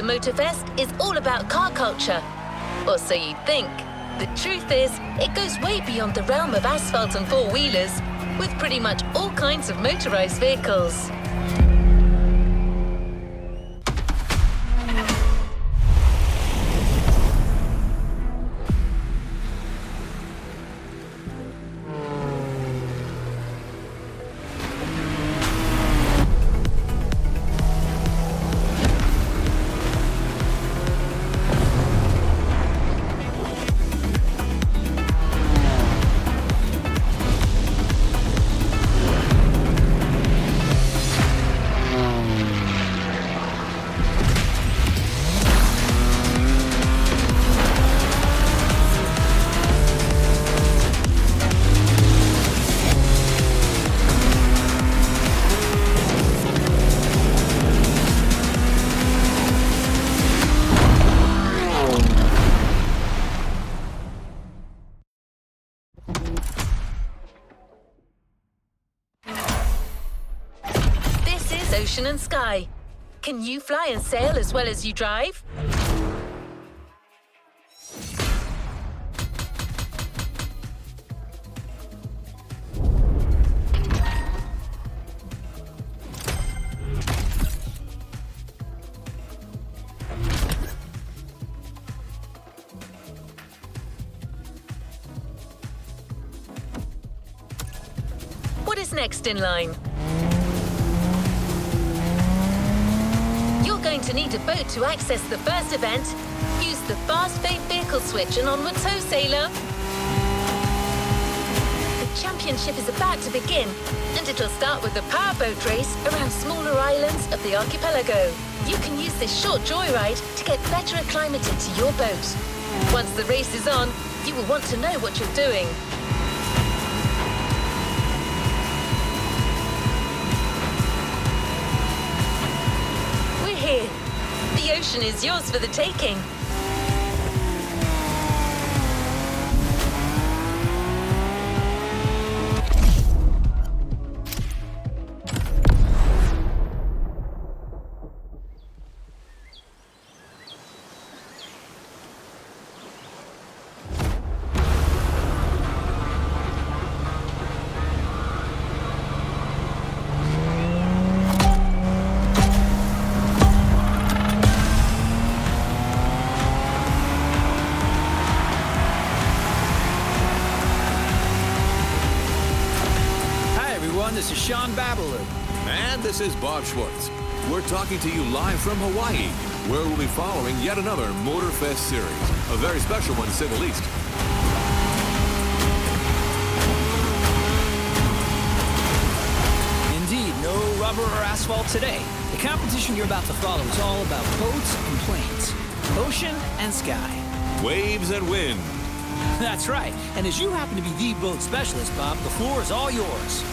MOTORFEST is all about car culture. Or so you think. The truth is, it goes way beyond the realm of asphalt and four-wheelers, with pretty much all kinds of motorized vehicles. Ocean and sky. Can you fly and sail as well as you drive? What is next in line? Going to need a boat to access the first event. Use the fast fade vehicle switch and onward tow, sailor. The championship is about to begin, and it'll start with a powerboat race around smaller islands of the archipelago. You can use this short joyride to get better acclimated to your boat. Once the race is on, you will want to know what you're doing. The ocean is yours for the taking. This is Sean Babaloo. And this is Bob Schwartz. We're talking to you live from Hawaii, where we'll be following yet another MOTORFEST series. A very special one, to say the least. Indeed, no rubber or asphalt today. The competition you're about to follow is all about boats and planes, ocean and sky. Waves and wind. That's right. And as you happen to be the boat specialist, Bob, the floor is all yours.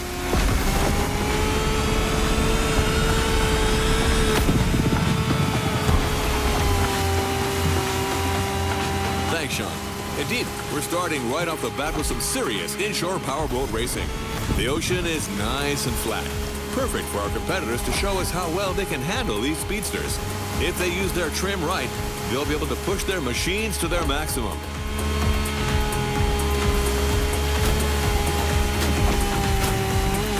Thanks, Sean. Indeed, we're starting right off the bat with some serious inshore powerboat racing. The ocean is nice and flat, perfect for our competitors to show us how well they can handle these speedsters. If they use their trim right, they'll be able to push their machines to their maximum.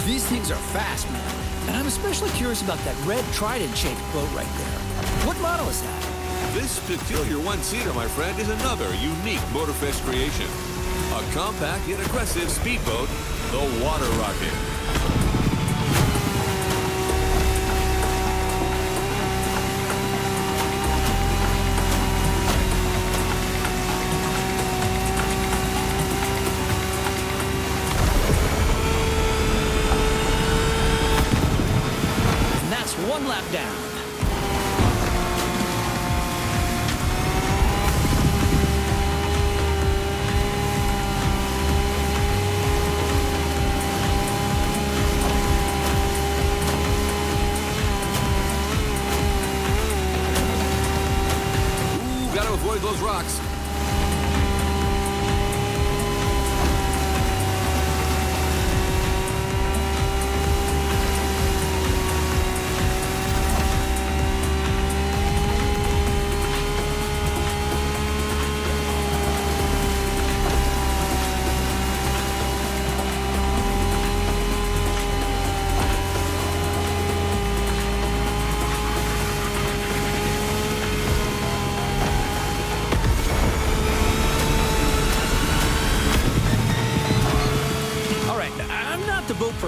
These things are fast, man. And I'm especially curious about that red trident-shaped boat right there. What model is that? This peculiar one-seater, my friend, is another unique MOTORFEST creation. A compact yet aggressive speedboat, the Water Rocket. And that's one lap down. Avoid those rocks.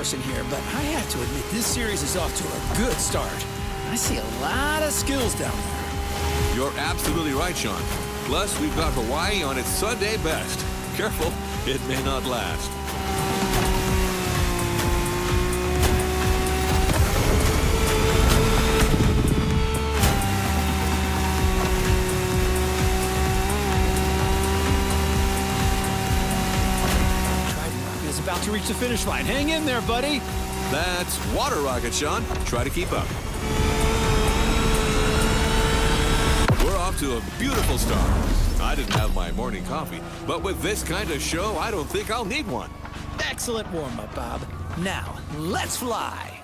person here, but I have to admit this series is off to a good start. I see a lot of skills down there. You're absolutely right, Sean. Plus, we've got Hawaii on its Sunday best. Careful, it may not last. About to reach the finish line. Hang in there, buddy. That's Water Rocket, Sean. Try to keep up. We're off to a beautiful start. I didn't have my morning coffee, but with this kind of show, I don't think I'll need one. Excellent warm-up, Bob. Now, let's fly.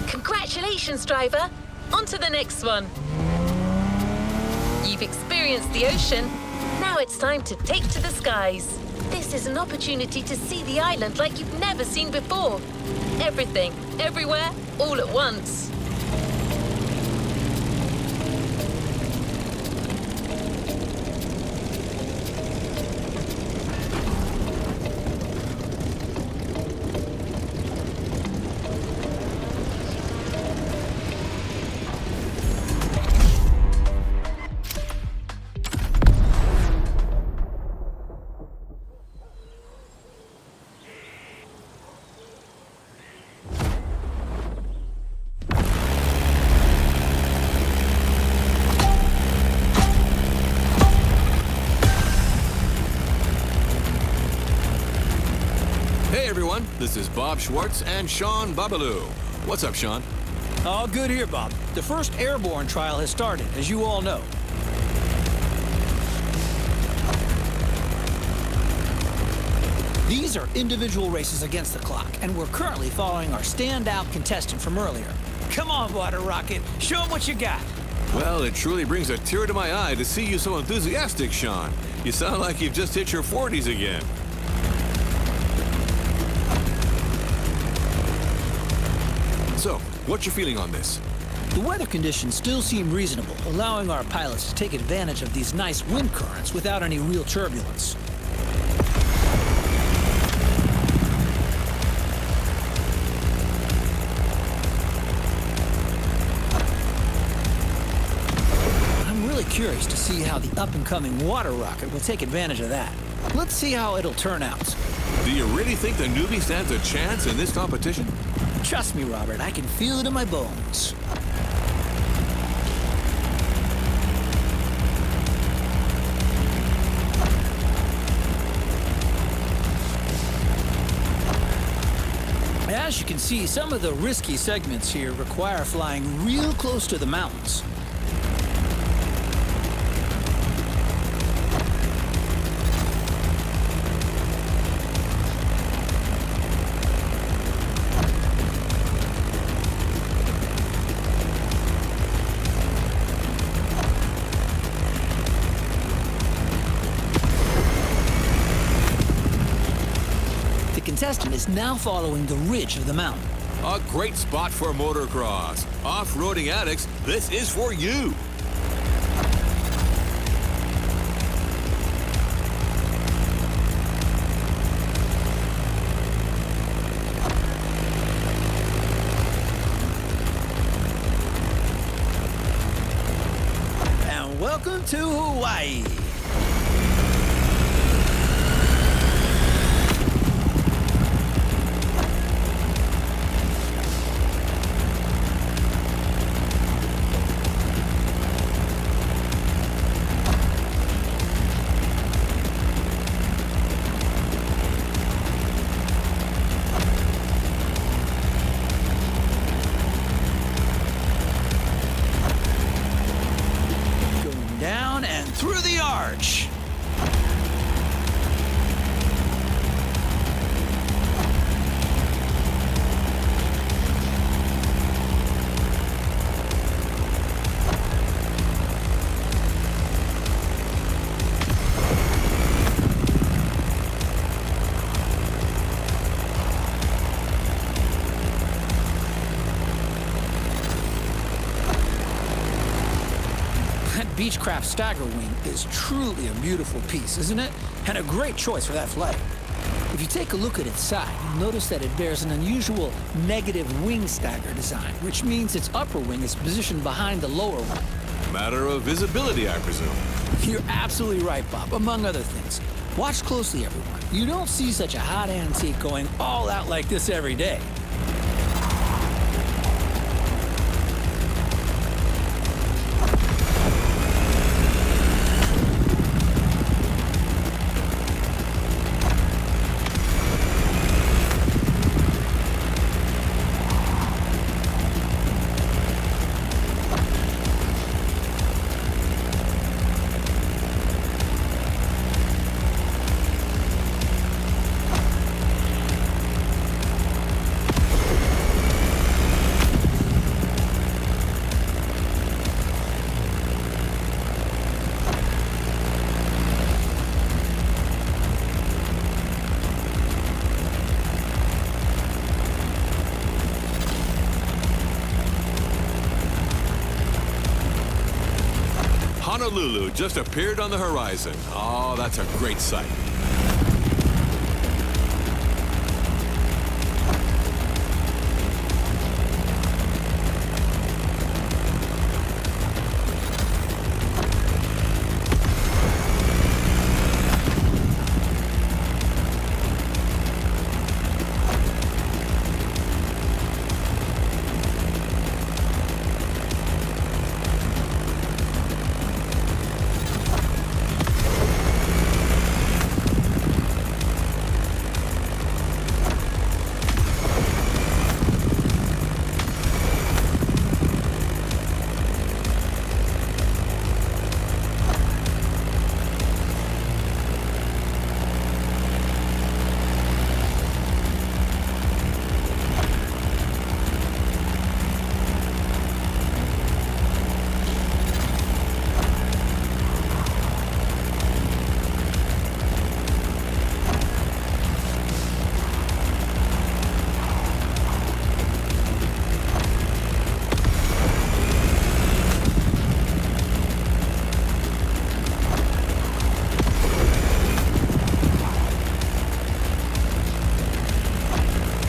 Congratulations, driver. On to the next one. You've experienced the ocean. Now it's time to take to the skies. This is an opportunity to see the island like you've never seen before. Everything, everywhere, all at once. Hey everyone, this is Bob Schwartz and Sean Babaloo. What's up, Sean? All good here, Bob. The first airborne trial has started, as you all know. These are individual races against the clock, and we're currently following our standout contestant from earlier. Come on, Water Rocket, show 'em what you got. Well, it truly brings a tear to my eye to see you so enthusiastic, Sean. You sound like you've just hit your 40s again. So, what's your feeling on this? The weather conditions still seem reasonable, allowing our pilots to take advantage of these nice wind currents without any real turbulence. I'm really curious to see how the up-and-coming Water Rocket will take advantage of that. Let's see how it'll turn out. Do you really think the newbie stands a chance in this competition? Trust me, Robert, I can feel it in my bones. As you can see, some of the risky segments here require flying real close to the mountains. The contestant is now following the ridge of the mountain. A great spot for motocross. Off-roading addicts, this is for you. And welcome to Hawaii. Through the arc. Beechcraft Stagger Wing is truly a beautiful piece, isn't it? And a great choice for that flight. If you take a look at its side, you'll notice that it bears an unusual negative wing stagger design, which means its upper wing is positioned behind the lower one. Matter of visibility, I presume. You're absolutely right, Bob, among other things. Watch closely, everyone. You don't see such a hot antique going all out like this every day. Honolulu just appeared on the horizon. Oh, that's a great sight.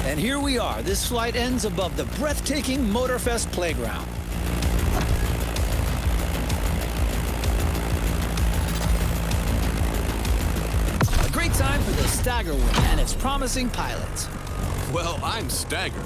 And here we are. This flight ends above the breathtaking MOTORFEST playground. A great time for the Stagger Wing and its promising pilots. Well, I'm staggered.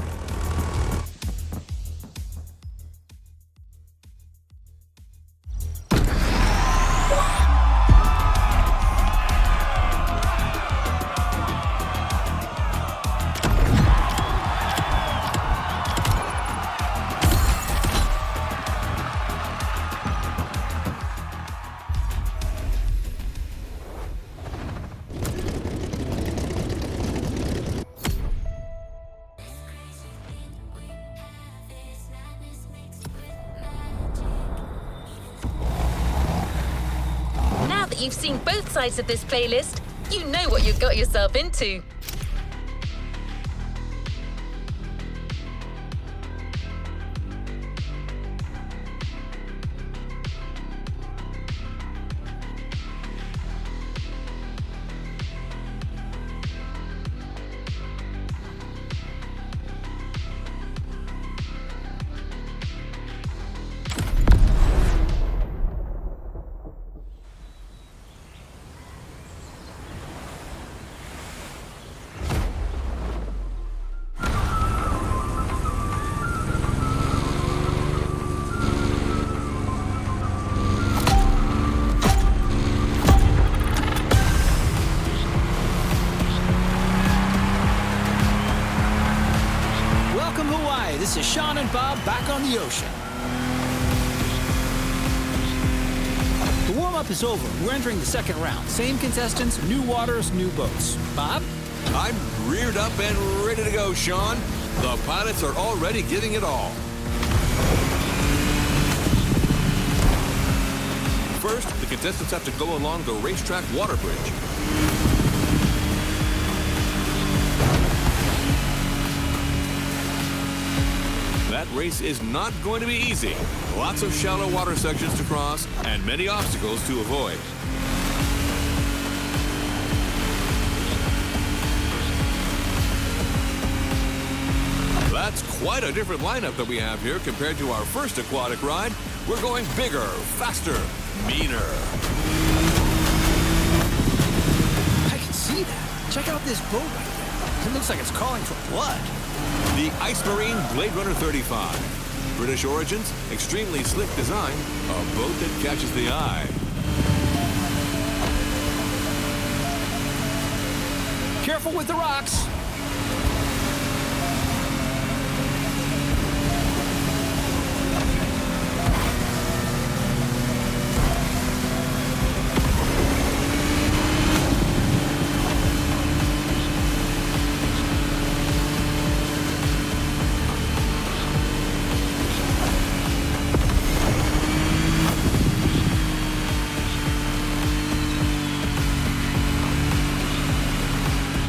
Now that you've seen both sides of this playlist, you know what you've got yourself into. This is Sean and Bob back on the ocean. The warm-up is over. We're entering the second round. Same contestants, new waters, new boats. Bob? I'm reared up and ready to go, Sean. The pilots are already giving it all. First, the contestants have to go along the racetrack water bridge. that race is not going to be easy. Lots of shallow water sections to cross and many obstacles to avoid. That's quite a different lineup that we have here compared to our first aquatic ride. We're going bigger, faster, meaner. I can see that. Check out this boat right there. It looks like it's calling for blood. The Ice Marine Blade Runner 35. British origins, extremely slick design, a boat that catches the eye. Careful with the rocks.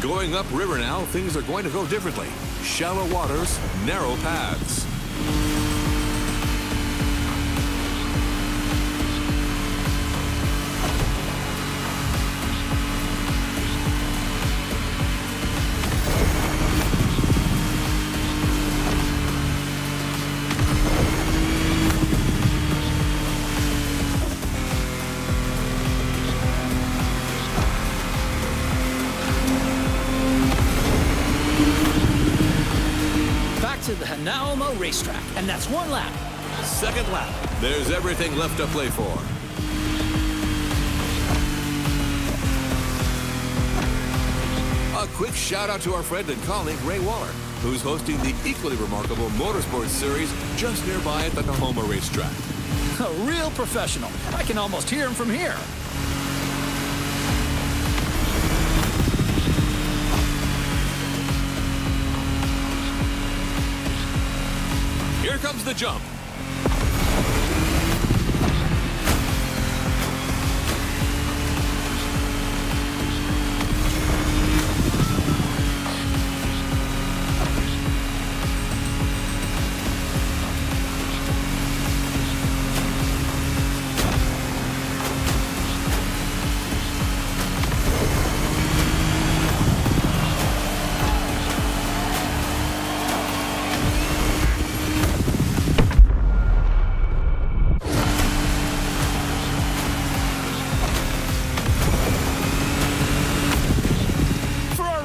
Going upriver now, things are going to go differently. Shallow waters, narrow paths. To the Hynpruv racetrack, and that's one lap. Second lap. There's everything left to play for. A quick shout out to our friend and colleague Ray Waller, who's hosting the equally remarkable motorsports series just nearby at the Tahoma racetrack. A real professional. I can almost hear him from here. Here comes the jump.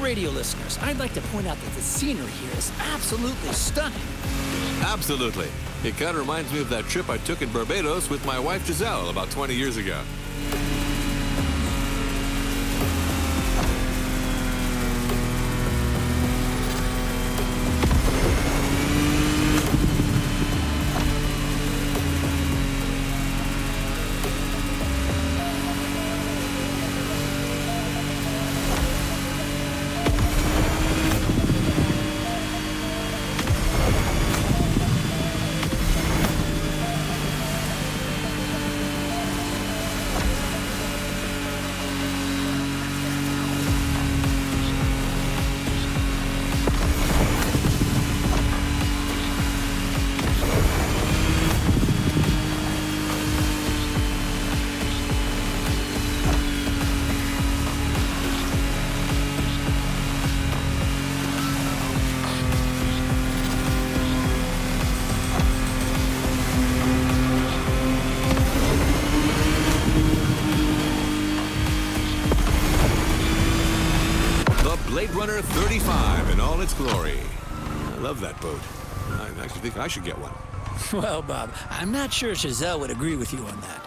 Radio listeners, I'd like to point out that the scenery here is absolutely stunning. Absolutely. It kind of reminds me of that trip I took in Barbados with my wife Giselle about 20 years ago. Blade Runner 35 in all its glory. I love that boat. I actually think I should get one. Well, Bob, I'm not sure Giselle would agree with you on that.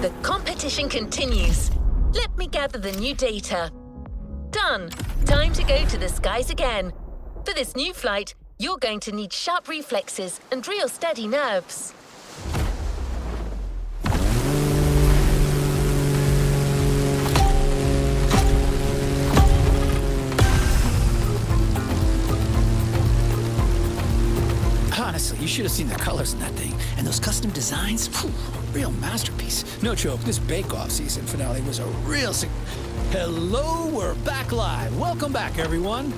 The competition continues. Let me gather the new data. Done. Time to go to the skies again. For this new flight, you're going to need sharp reflexes and real steady nerves. Honestly, you should have seen the colors in that thing. And those custom designs, phew, real masterpiece. No joke, this bake-off season finale was a real Hello, we're back live. Welcome back, everyone.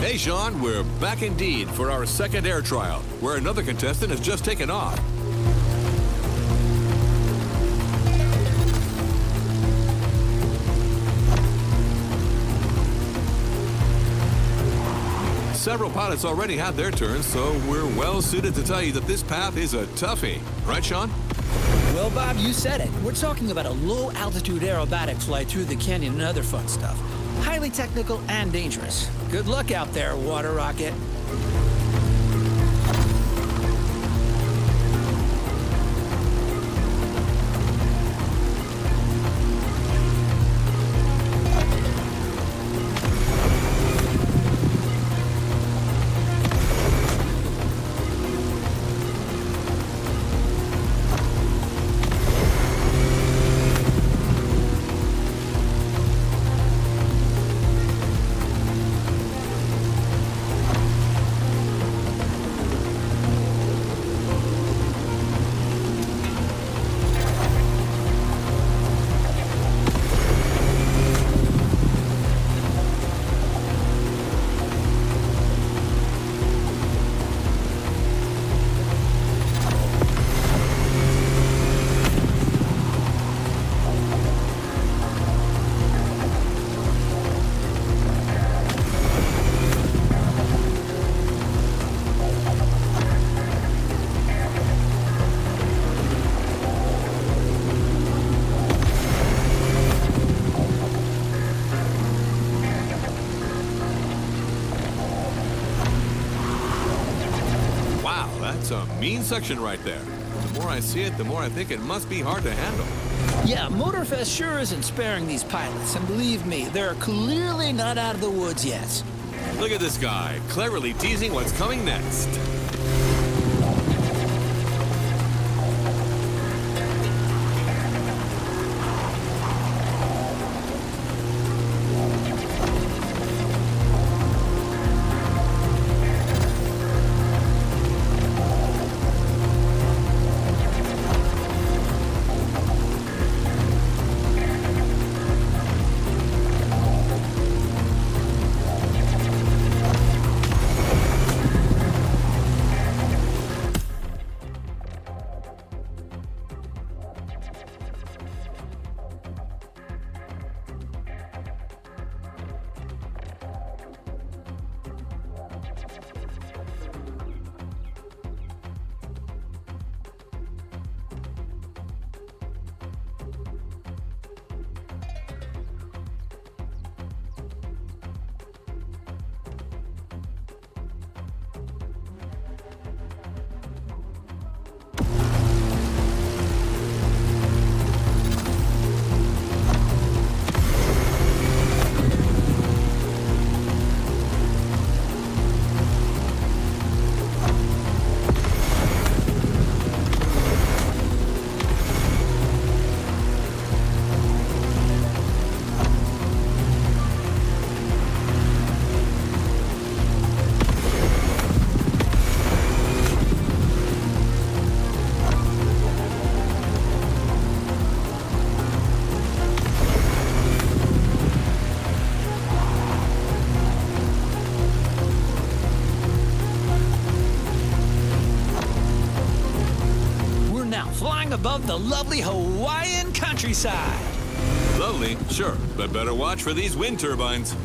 Hey, Sean, we're back indeed for our second air trial, where another contestant has just taken off. Several pilots already had their turns, so we're well suited to tell you that this path is a toughie. Right, Sean? Well, Bob, you said it. We're talking about a low-altitude aerobatic flight through the canyon and other fun stuff. Highly technical and dangerous. Good luck out there, water rocket. That's a mean section right there. The more I see it, the more I think it must be hard to handle. Yeah, MOTORFEST sure isn't sparing these pilots, and believe me, they're clearly not out of the woods yet. Look at this guy, cleverly teasing what's coming next. Above the lovely Hawaiian countryside. Lovely, sure, but better watch for these wind turbines.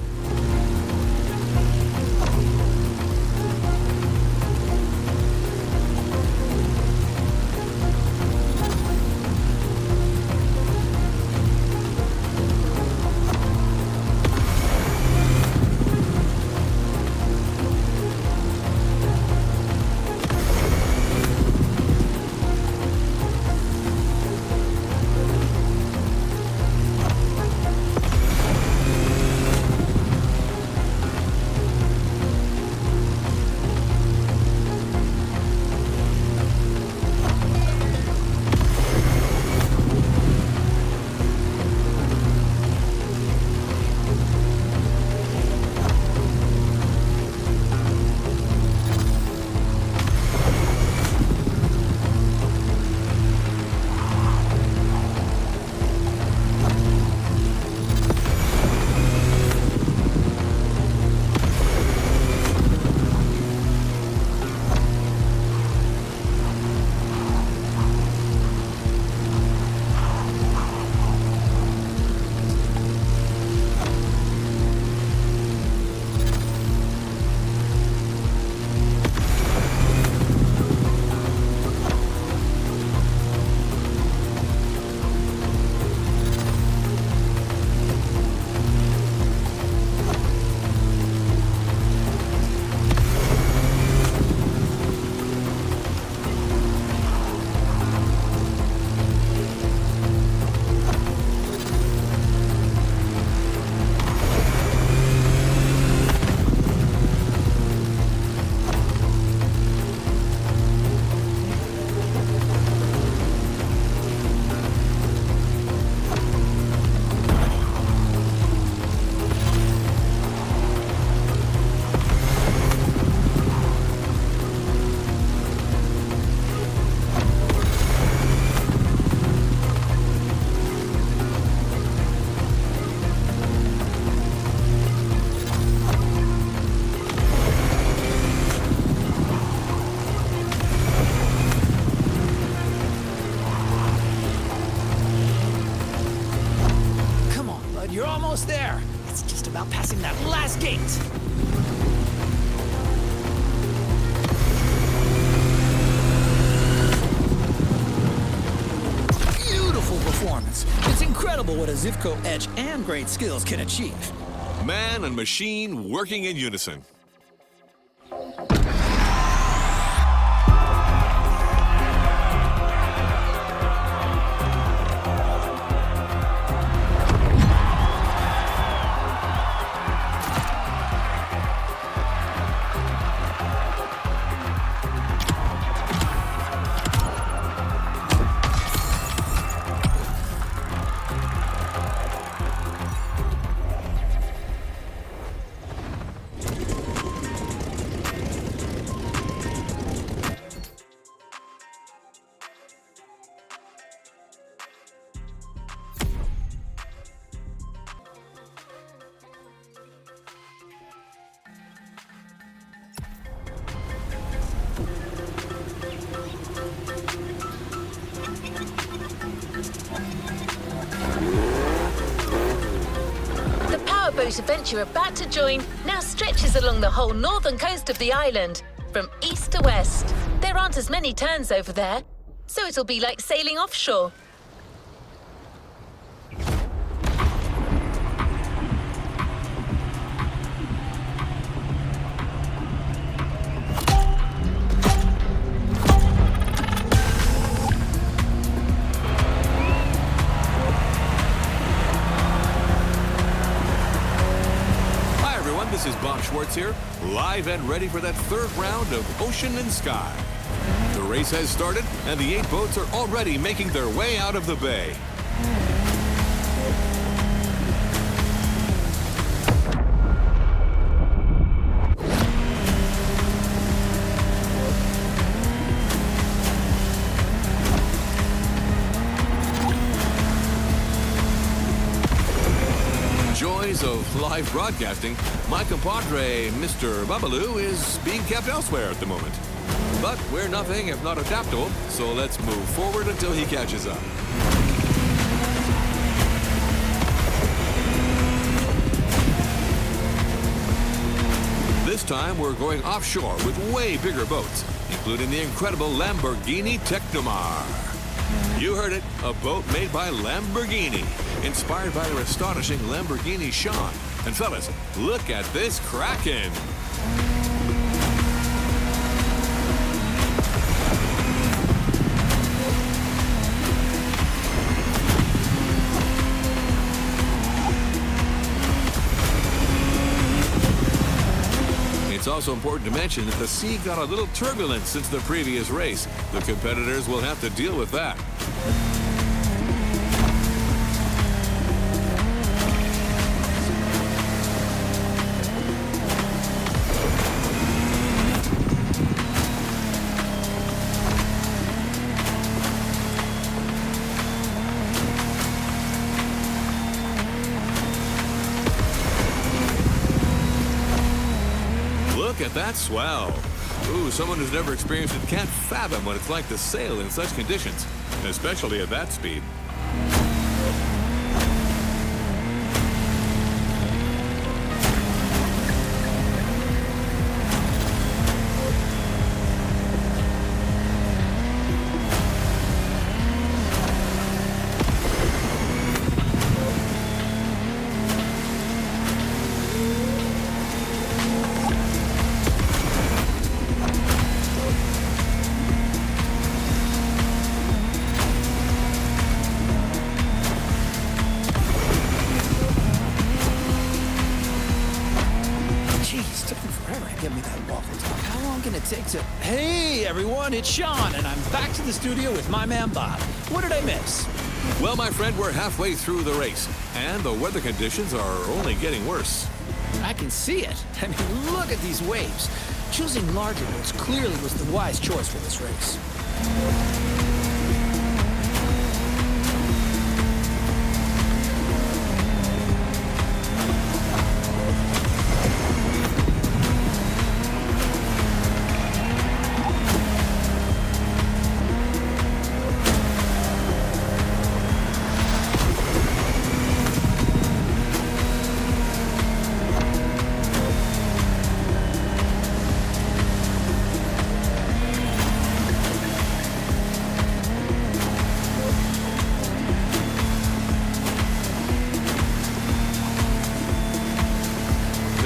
you're almost there. It's just about passing that last gate. Beautiful performance. It's incredible what a Zivko edge and great skills can achieve. Man and machine working in unison. Boat event you're about to join now stretches along the whole northern coast of the island, from east to west. There aren't as many turns over there, so it'll be like sailing offshore. This is Bob Schwartz here, live and ready for that third round of Ocean and Sky. The race has started, and the 8 boats are already making their way out of the bay. Of live broadcasting, my compadre, Mr. Babaloo, is being kept elsewhere at the moment. But we're nothing if not adaptable, so let's move forward until he catches up. This time we're going offshore with way bigger boats, including the incredible Lamborghini Technomar. You heard it, a boat made by Lamborghini, inspired by their astonishing Lamborghini Sean. And fellas, look at this Kraken. It's also important to mention that the sea got a little turbulent since the previous race. The competitors will have to deal with that. Look at that swell. Ooh, someone who's never experienced it can't fathom what it's like to sail in such conditions, especially at that speed. Hey everyone, it's Sean, and I'm back to the studio with my man Bob. What did I miss? Well, my friend, we're halfway through the race, and the weather conditions are only getting worse. I can see it. I mean, look at these waves. Choosing larger boats clearly was the wise choice for this race.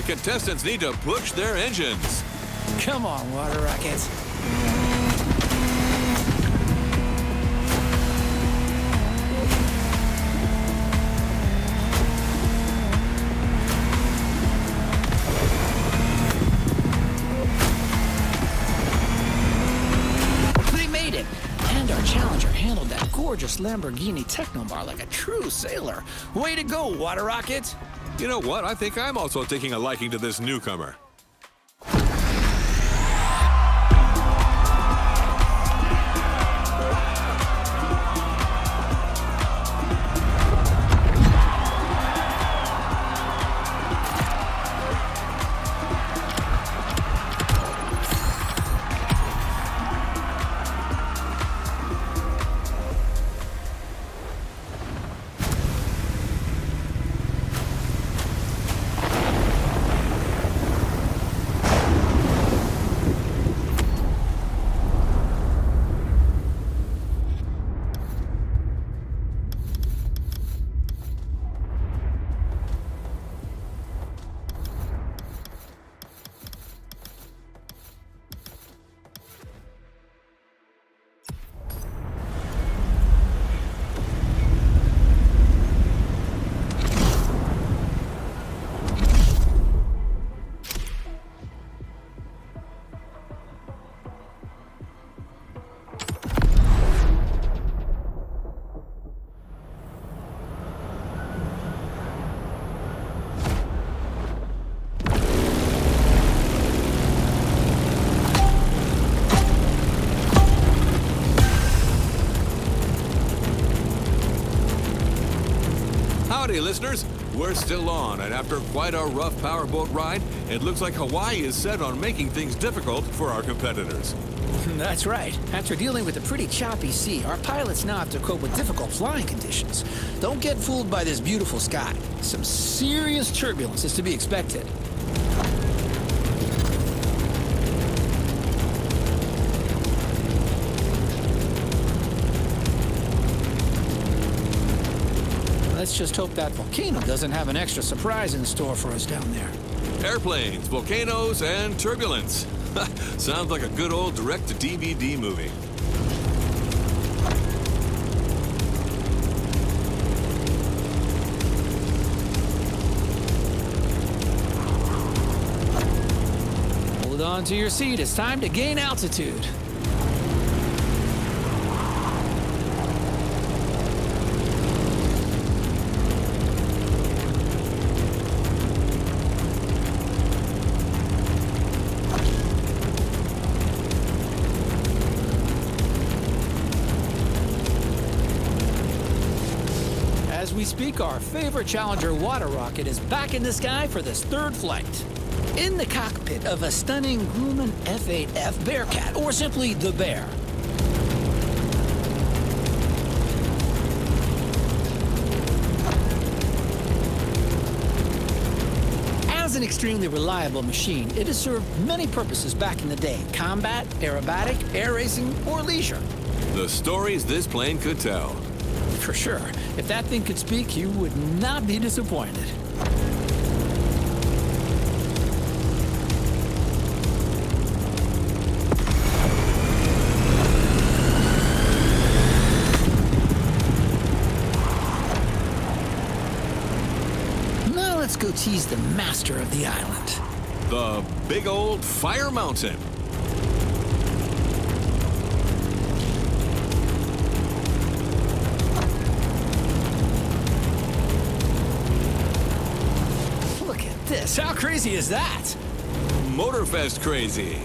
contestants need to push their engines. Come on, water rockets. They made it! And our challenger handled that gorgeous Lamborghini Technomar like a true sailor. Way to go, water rockets! You know what? I think I'm also taking a liking to this newcomer. Howdy, listeners. We're still on, and after quite a rough powerboat ride, it looks like Hawaii is set on making things difficult for our competitors. That's right. After dealing with a pretty choppy sea, our pilots now have to cope with difficult flying conditions. Don't get fooled by this beautiful sky. Some serious turbulence is to be expected. Let's just hope that volcano doesn't have an extra surprise in store for us down there. Airplanes, volcanoes, and turbulence. Sounds like a good old direct-to-DVD movie. Hold on to your seat. It's time to gain altitude. As we speak, our favorite Challenger water rocket is back in the sky for this third flight. In the cockpit of a stunning Grumman F8F Bearcat, or simply the Bear. As an extremely reliable machine, it has served many purposes back in the day: combat, aerobatic, air racing, or leisure. The stories this plane could tell. For sure. If that thing could speak, you would not be disappointed. Now let's go tease the master of the island. The big old fire mountain. How crazy is that? MOTORFEST crazy.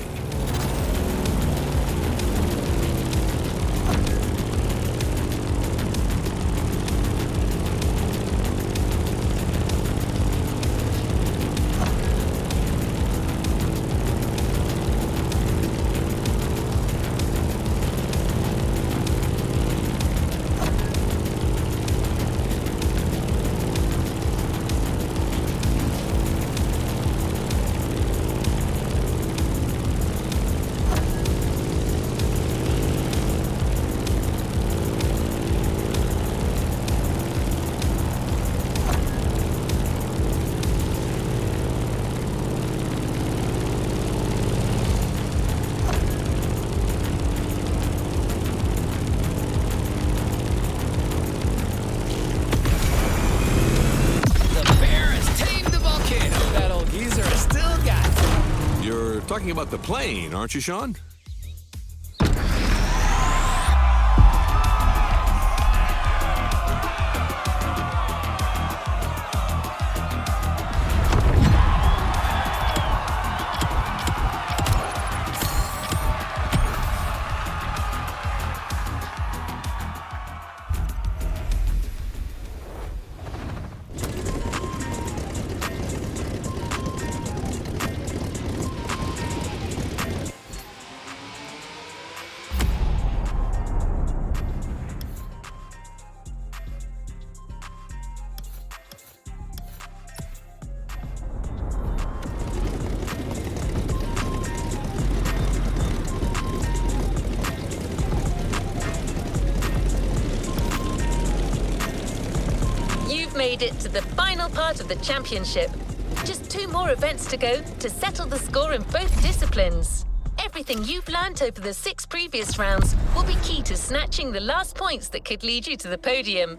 Talking about the plane, aren't you, Sean? Made it to the final part of the championship. Just 2 more events to go to settle the score in both disciplines. Everything you've learnt over the 6 previous rounds will be key to snatching the last points that could lead you to the podium.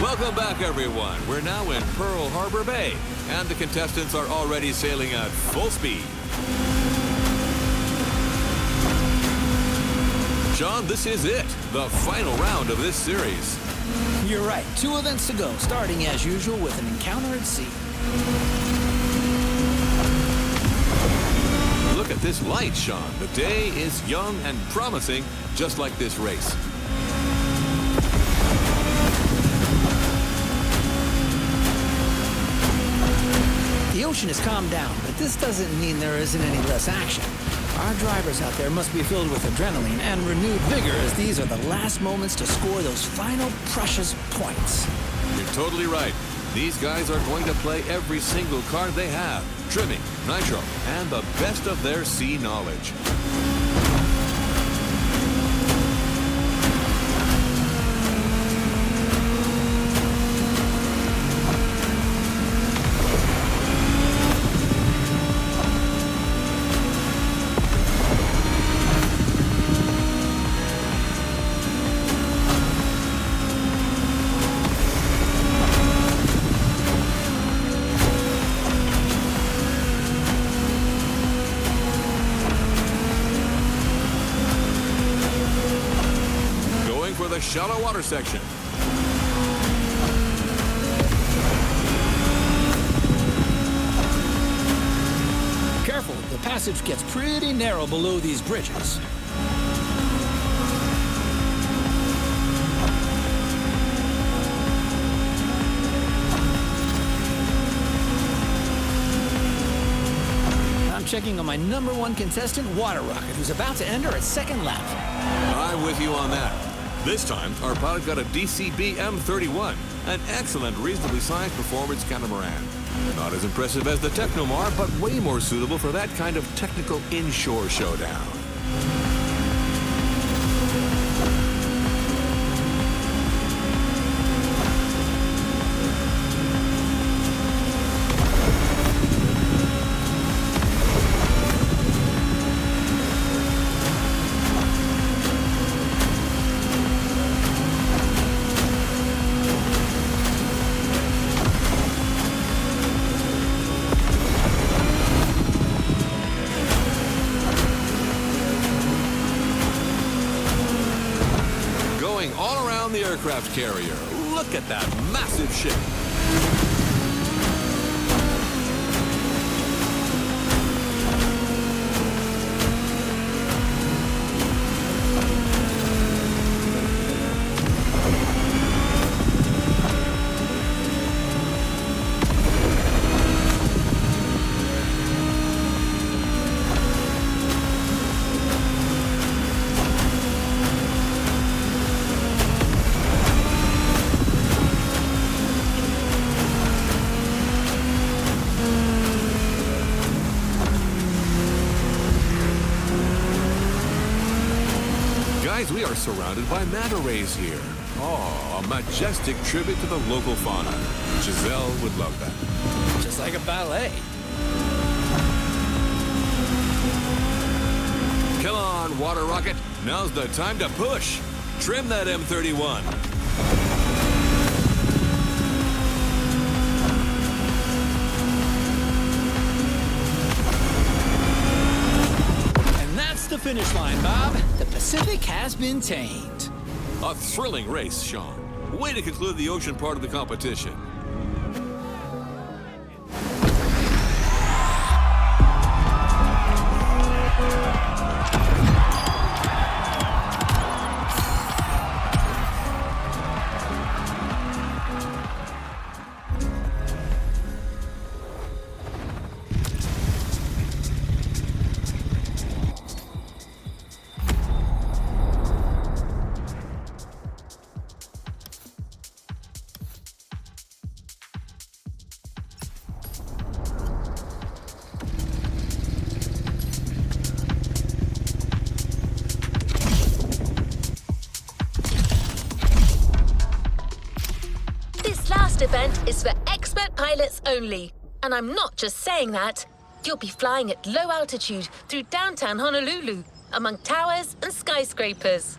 Welcome back, everyone. We're now in Pearl Harbor Bay, and the contestants are already sailing at full speed. Sean, this is it, the final round of this series. You're right. 2 events to go, starting as usual with an encounter at sea. Look at this light, Sean. The day is young and promising, just like this race. The ocean has calmed down, but this doesn't mean there isn't any less action. Our drivers out there must be filled with adrenaline and renewed vigor, as these are the last moments to score those final precious points. You're totally right. These guys are going to play every single card they have, trimming, nitro, and the best of their sea knowledge. The shallow water section. Careful, the passage gets pretty narrow below these bridges. I'm checking on my #1 contestant, Water Rocket, who's about to enter its 2nd lap. I'm with you on that. This time, our pilot got a DCB M31, an excellent, reasonably sized performance catamaran. Not as impressive as the Technomar, but way more suitable for that kind of technical inshore showdown. All around the aircraft carrier. Look at that massive ship. Besides, we are surrounded by manta rays here. Oh, a majestic tribute to the local fauna. Giselle would love that. Just like a ballet. Come on, Water Rocket. Now's the time to push. Trim that M31. And that's the finish line, Bob. The Pacific has been tamed. A thrilling race, Sean. Way to conclude the ocean part of the competition. Event is for expert pilots only. And I'm not just saying that. You'll be flying at low altitude through downtown Honolulu, among towers and skyscrapers.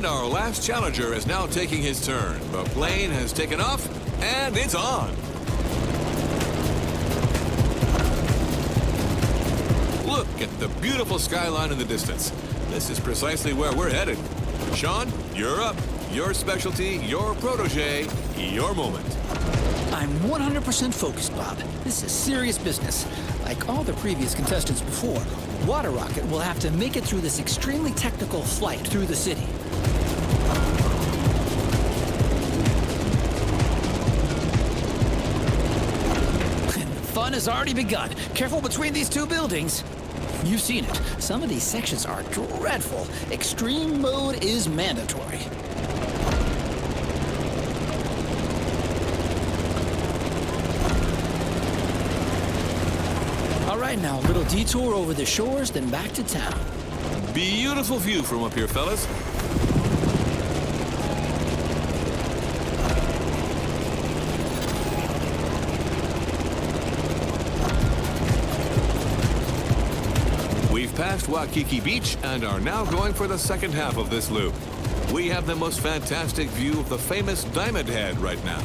Our last challenger is now taking his turn. The plane has taken off, and it's on. Look at the beautiful skyline in the distance. This is precisely where we're headed. Sean, you're up. Your specialty, your protege, your moment. I'm 100% focused, Bob. This is serious business. Like all the previous contestants before, Water Rocket will have to make it through this extremely technical flight through the city. Fun has already begun. Careful between these two buildings. You've seen it. Some of these sections are dreadful. Extreme mode is mandatory. All right, now a little detour over the shores, then back to town. Beautiful view from up here, fellas. Past Waikiki Beach and are now going for the second half of this loop. We have the most fantastic view of the famous Diamond Head right now.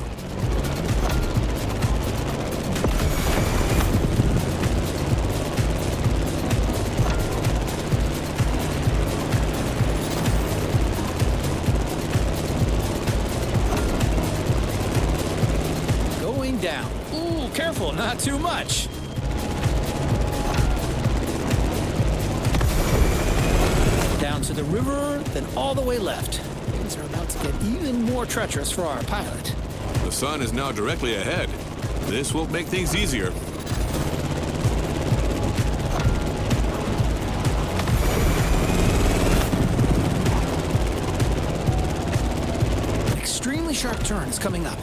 Going down. Ooh, careful, not too much. Down to the river, then all the way left. Things are about to get even more treacherous for our pilot. The sun is now directly ahead. This will make things easier. An extremely sharp turn is coming up.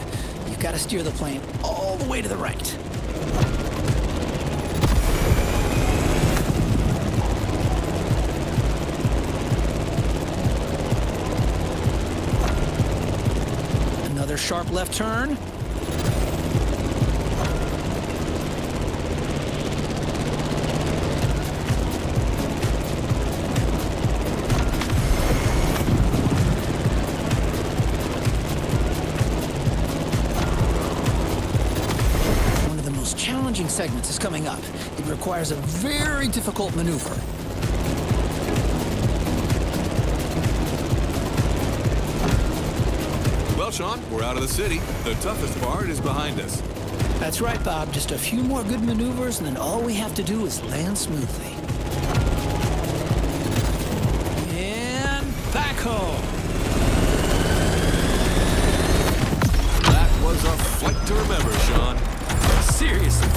You've got to steer the plane all the way to the right. Sharp left turn. One of the most challenging segments is coming up. It requires a very difficult maneuver. Well, Sean, we're out of the city. The toughest part is behind us. That's right, Bob. Just a few more good maneuvers, and then all we have to do is land smoothly. And back home. That was a flight to remember, Sean. Seriously,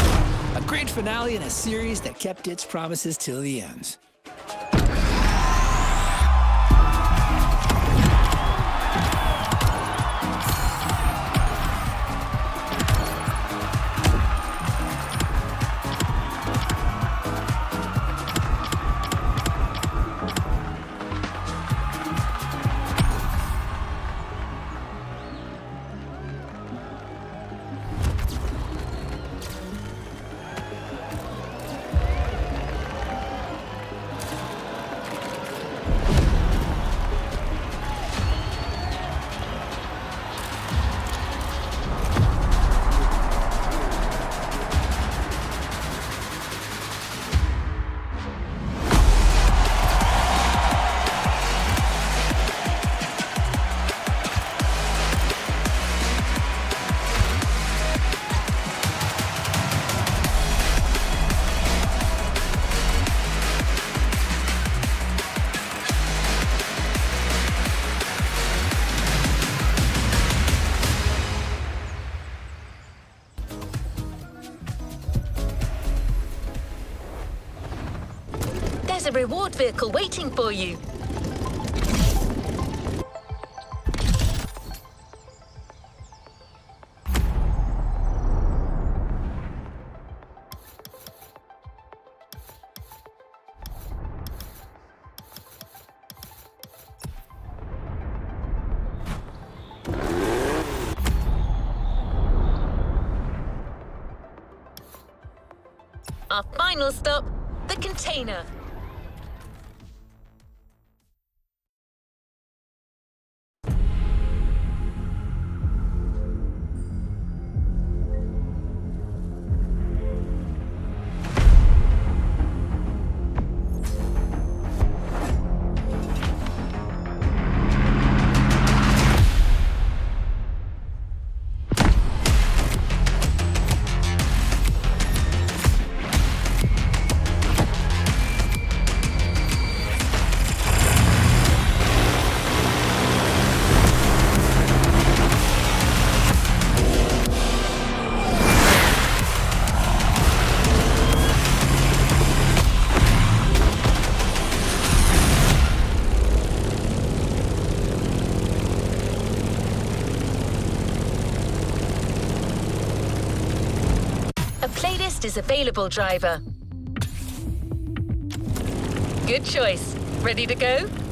a great finale in a series that kept its promises till the end. reward vehicle waiting for you. Our final stop, the container. A playlist is available, driver. Good choice. Ready to go?